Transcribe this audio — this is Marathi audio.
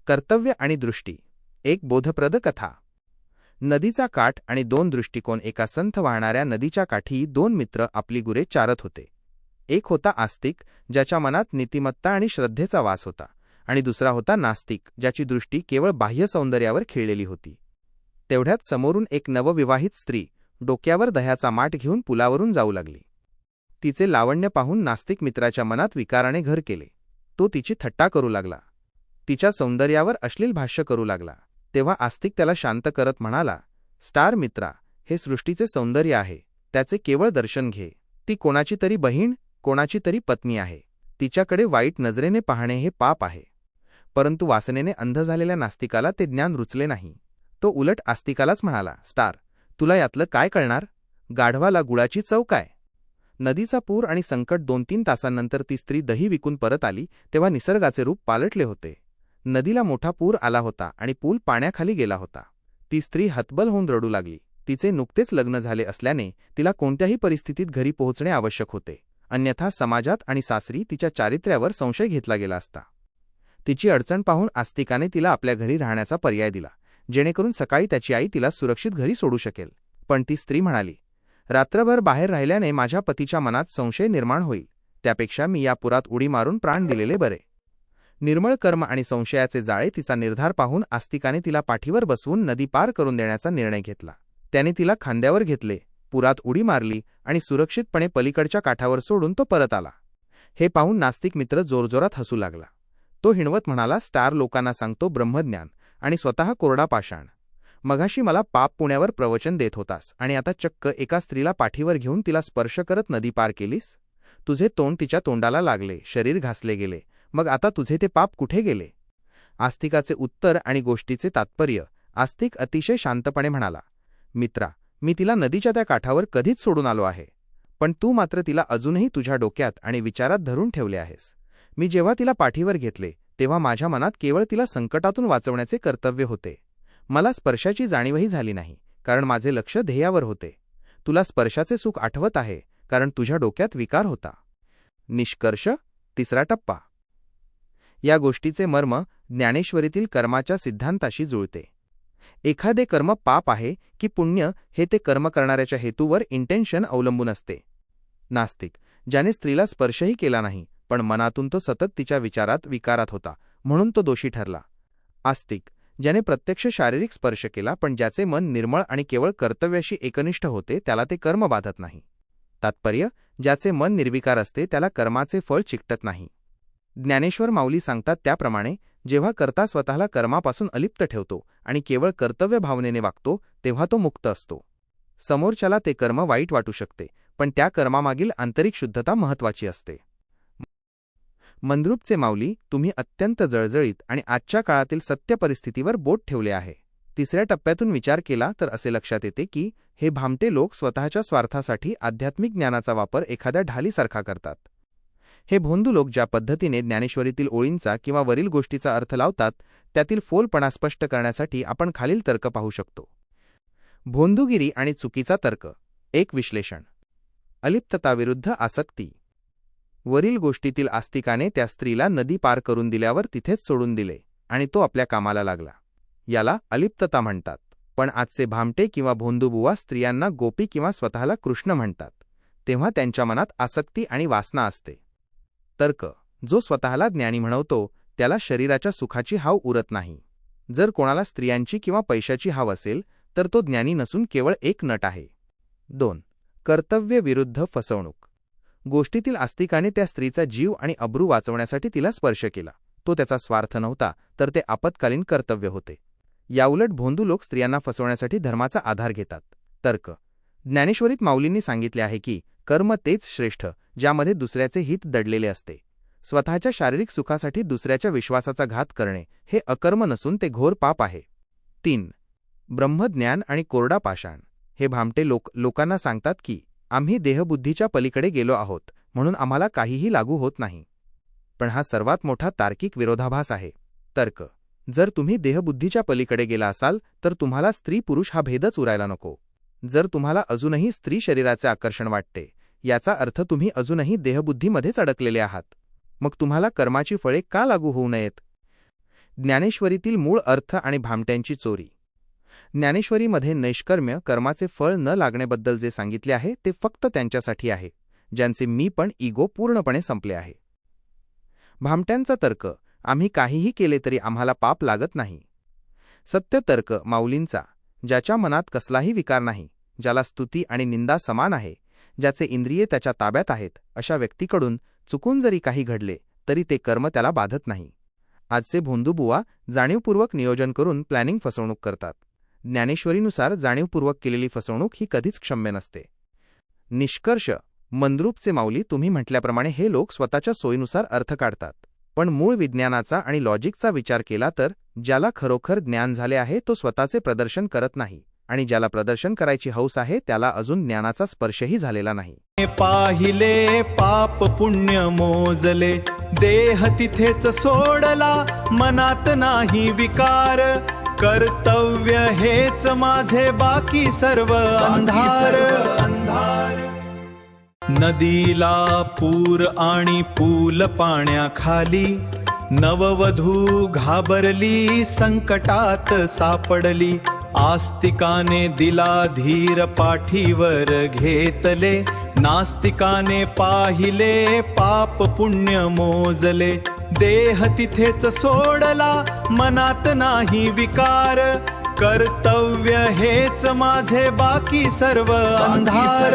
कर्तव्य आणि दृष्टी. एक बोधप्रद कथा. नदीचा काठ आणि दोन दृष्टिकोन. एका संथ वाहणाऱ्या नदीच्या काठी दोन मित्र आपली गुरे चारत होते. एक होता आस्तिक, ज्याच्या मनात नीतिमत्ता आणि श्रद्धेचा वास होता, आणि दुसरा होता नास्तिक, ज्याची दृष्टी केवळ बाह्य सौंदर्यावर खिळलेली होती. तेवढ्यात समोरून एक नवविवाहित स्त्री डोक्यावर दह्याचा माठ घेऊन पुलावरून जाऊ लागली. तिचे लावण्य पाहून नास्तिक मित्राच्या मनात विकाराने घर केले. तो तिची थट्टा करू लागला, तिच्या सौंदर्यावर अश्लील भाष्य करू लागला. तेव्हा आस्तिक त्याला शांत करत म्हणाला, स्टार मित्रा, हे सृष्टीचे सौंदर्य आहे, त्याचे केवळ दर्शन घे. ती कोणाची तरी बहीण, कोणाची तरी पत्नी आहे. तिच्याकडे वाईट नजरेने पाहणे हे पाप आहे. परंतु वासनेने अंध झालेल्या नास्तिकाला ते ज्ञान रुचले नाही. तो उलट आस्तिकालाच म्हणाला, स्टार, तुला यातलं काय कळणार? गाढवाला गुळाची चव काय? नदीचा पूर आणि संकट 2-3 तासांनंतर ती स्त्री दही विकून परत आली, तेव्हा निसर्गाचे रूप पालटले होते. नदीला मोठा पूर आला होता आणि पूल पाण्याखाली गेला होता. ती स्त्री हतबल होऊन रडू लागली. तिचे नुकतेच लग्न झाले असल्याने तिला कोणत्याही परिस्थितीत घरी पोहोचणे आवश्यक होते, अन्यथा समाजात आणि सासरी तिच्या चारित्र्यावर संशय घेतला गेला असता. तिची अडचण पाहून आस्तिकाने तिला आपल्या घरी राहण्याचा पर्याय दिला, जेणेकरून सकाळी त्याची आई तिला सुरक्षित घरी सोडू शकेल. पण ती स्त्री म्हणाली, रात्रभर बाहेर राहिल्याने माझ्या पतीच्या मनात संशय निर्माण होईल, त्यापेक्षा मी या पुरात उडी मारून प्राण दिलेले बरे. निर्मळ कर्म आणि संशयाचे जाळे. तिचा निर्धार पाहून आस्तिकाने तिला पाठीवर बसवून नदी पार करून देण्याचा निर्णय घेतला. त्याने तिला खांद्यावर घेतले, पुरात उडी मारली आणि सुरक्षितपणे पलीकडच्या काठावर सोडून तो परत आला. हे पाहून नास्तिक मित्र जोरजोरात हसू लागला. तो हिणवत म्हणाला, स्टार, लोकांना सांगतो ब्रह्मज्ञान आणि स्वतः कोरडा पाषाण. मगाशी मला पाप पुण्यावर प्रवचन देत होतास आणि आता चक्क एका स्त्रीला पाठीवर घेऊन तिला स्पर्श करत नदी पार केलीस. तुझे तोंड तिच्या तोंडाला लागले, शरीर घासले गेले, मग आता तुझे ते पाप कुठे गेले? आस्तिकाचे उत्तर आणि गोष्टीचे तात्पर्य. आस्तिक अतिशय शांतपणे म्हणाला, मित्रा, मी तिला नदीच्या त्या काठावर कधीच सोडून आलो आहे, पण तू मात्र तिला अजूनही तुझ्या डोक्यात आणि विचारात धरून ठेवले आहेस. मी जेव्हा तिला पाठीवर घेतले तेव्हा माझ्या मनात केवळ तिला संकटातून वाचवण्याचे कर्तव्य होते. मला स्पर्शाची जाणीवही झाली नाही, कारण माझे लक्ष ध्येयावर होते. तुला स्पर्शाचे सुख आठवत आहे, कारण तुझ्या डोक्यात विकार होता. निष्कर्ष. तिसरा टप्पा. या गोष्टीचे मर्म ज्ञानेश्वरीतील कर्माच्या सिद्धांताशी जुळते. एखादे कर्म पाप आहे की पुण्य हे ते कर्म करणाऱ्याच्या हेतूवर इंटेन्शन अवलंबून असते. नास्तिक, ज्याने स्त्रीला स्पर्शही केला नाही, पण मनातून तो सतत तिच्या विकारात होता, म्हणून तो दोषी ठरला. आस्तिक, ज्याने प्रत्यक्ष शारीरिक स्पर्श केला पण ज्याचे मन निर्मळ आणि केवळ कर्तव्याशी एकनिष्ठ होते, त्याला ते कर्म बाधत नाही. तात्पर्य, ज्याचे मन निर्विकार असते त्याला कर्माचे फळ चिकटत नाही. ज्ञानेश्वर माऊली सांगतात त्याप्रमाणे, जेव्हा कर्ता स्वतःला कर्मापासून अलिप्त ठेवतो आणि केवळ कर्तव्य भावनेने वागतो, तेव्हा तो मुक्त असतो. समोरच्याला ते कर्म वाईट वाटू शकते, पण त्या कर्मामागील आंतरिक शुद्धता महत्त्वाची असते. मंद्रुपचे माऊली, तुम्ही अत्यंत जळजळीत आणि आजच्या काळातील सत्य परिस्थितीवर बोट ठेवले आहे. तिसऱ्या टप्प्यातून विचार केला तर असे लक्षात येते की हे भामटे लोक स्वतःच्या स्वार्थासाठी आध्यात्मिक ज्ञानाचा वापर एखाद्या ढालीसारखा करतात. हे भोंदू लोक ज्या पद्धतीने ज्ञानेश्वरीतील ओळींचा किंवा वरील गोष्टीचा अर्थ लावतात, त्यातील फोलपणा स्पष्ट करण्यासाठी आपण खालील तर्क पाहू शकतो. भोंदूगिरी आणि चुकीचा तर्क. एक विश्लेषण. अलिप्तता विरुद्ध आसक्ती. वरील गोष्टीतील आस्तिकाने त्या स्त्रीला नदी पार करून दिल्यावर तिथेच सोडून दिले आणि तो आपल्या कामाला लागला. याला अलिप्तता म्हणतात. पण आजचे भामटे किंवा भोंदूबुवा स्त्रियांना गोपी किंवा स्वतःला कृष्ण म्हणतात, तेव्हा त्यांच्या मनात आसक्ती आणि वासना असते. तर्क. जो स्वतःला ज्ञानी म्हणवतो त्याला शरीराच्या सुखाची हाव उरत नाही. जर कोणाला स्त्रियांची किंवा पैशाची हाव असेल तर तो ज्ञानी नसून केवळ एक नट आहे. 2. कर्तव्य विरुद्ध फसवणूक. गोष्टीतील आस्तिकाने त्या स्त्रीचा जीव आणि अब्रू वाचवण्यासाठी तिला स्पर्श केला. तो त्याचा स्वार्थ नव्हता, तर ते आपत्कालीन कर्तव्य होते. याउलट भोंदू लोक स्त्रियांना फसवण्यासाठी धर्माचा आधार घेतात. तर्क. ज्ञानेश्वरीत माऊलींनी सांगितले आहे की कर्म तेच श्रेष्ठ ज्यामध्ये दुसऱ्याचे हित दडलेले असते. स्वतःच्या शारीरिक सुखासाठी दुसऱ्याच्या विश्वासाचा घात करणे हे अकर्म नसून ते घोर पाप आहे. 3. ब्रह्मज्ञान आणि कोरडा पाषाण. हे भामटे लोकांना सांगतात की आम्ही देहबुद्धीच्या पलीकडे गेलो आहोत, म्हणून आम्हाला काहीही लागू होत नाही. पण हा सर्वात मोठा तार्किक विरोधाभास आहे. तर्क. जर तुम्ही देहबुद्धीच्या पलीकडे गेला असाल तर तुम्हाला स्त्री पुरुष हा भेदच उरायला नको. जर तुम्हाला अजूनही स्त्री शरीराचे आकर्षण वाटते, याचा अर्थ तुम्ही अजूनही देहबुद्धीमध्येच अडकलेले आहात. मग तुम्हाला कर्माची फळे का लागू होऊ नयेत? ज्ञानेश्वरीतील मूळ अर्थ आणि भामट्यांची चोरी. ज्ञानेश्वरीमध्ये नैष्कर्म्य कर्माचे फळ न लागण्याबद्दल जे सांगितले आहे ते फक्त त्यांच्यासाठी आहे ज्यांचे मी पण इगो पूर्णपणे संपले आहे. भामट्यांचा तर्क, आम्ही काहीही केले तरी आम्हाला पाप लागत नाही. सत्य तर्क माऊलींचा, ज्याच्या मनात कसलाही विकार नाही, ज्याला स्तुती आणि निंदा समान आहे, ज्याचे इंद्रिये त्याच्या ताब्यात आहेत, अशा व्यक्तीकडून चुकून जरी काही घडले तरी ते कर्म त्याला बाधत नाही. आजचे भोंदूबुवा जाणीवपूर्वक नियोजन करून प्लॅनिंग फसवणूक करतात. ज्ञानेश्वरीनुसार जाणीवपूर्वक केलेली फसवणूक ही कधीच क्षम्य नसते. निष्कर्ष, मंद्रुपचे माऊली तुम्ही म्हटल्याप्रमाणे हे लोक स्वतःच्या सोयीनुसार अर्थ काढतात, पण मूळ विज्ञानाचा आणि लॉजिकचा विचार केला तर ज्याला खरोखर ज्ञान झाले आहे तो स्वतःचे प्रदर्शन करत नाही, आणि ज्याला प्रदर्शन करायची हौस आहे त्याला अजून ज्ञानाचा स्पर्शही झालेला नाही. पाहिले पाप पुण्य मोजले, देह तिथेच सोडला, मनात नाही विकार, कर्तव्य हेच माझे, बाकी सर्व अंधार. नदीला पूर आणि पूल पाण्याखाली, नववधू घाबरली, संकटात सापडली, आस्तिकाने दिला धीर, पाठीवर घेतले, नास्तिकाने पाहिले पाप पुण्य मोजले, देह तिथेच सोडला, मनात नाही विकार, कर्तव्य हेच माझे, बाकी सर्व अंधार.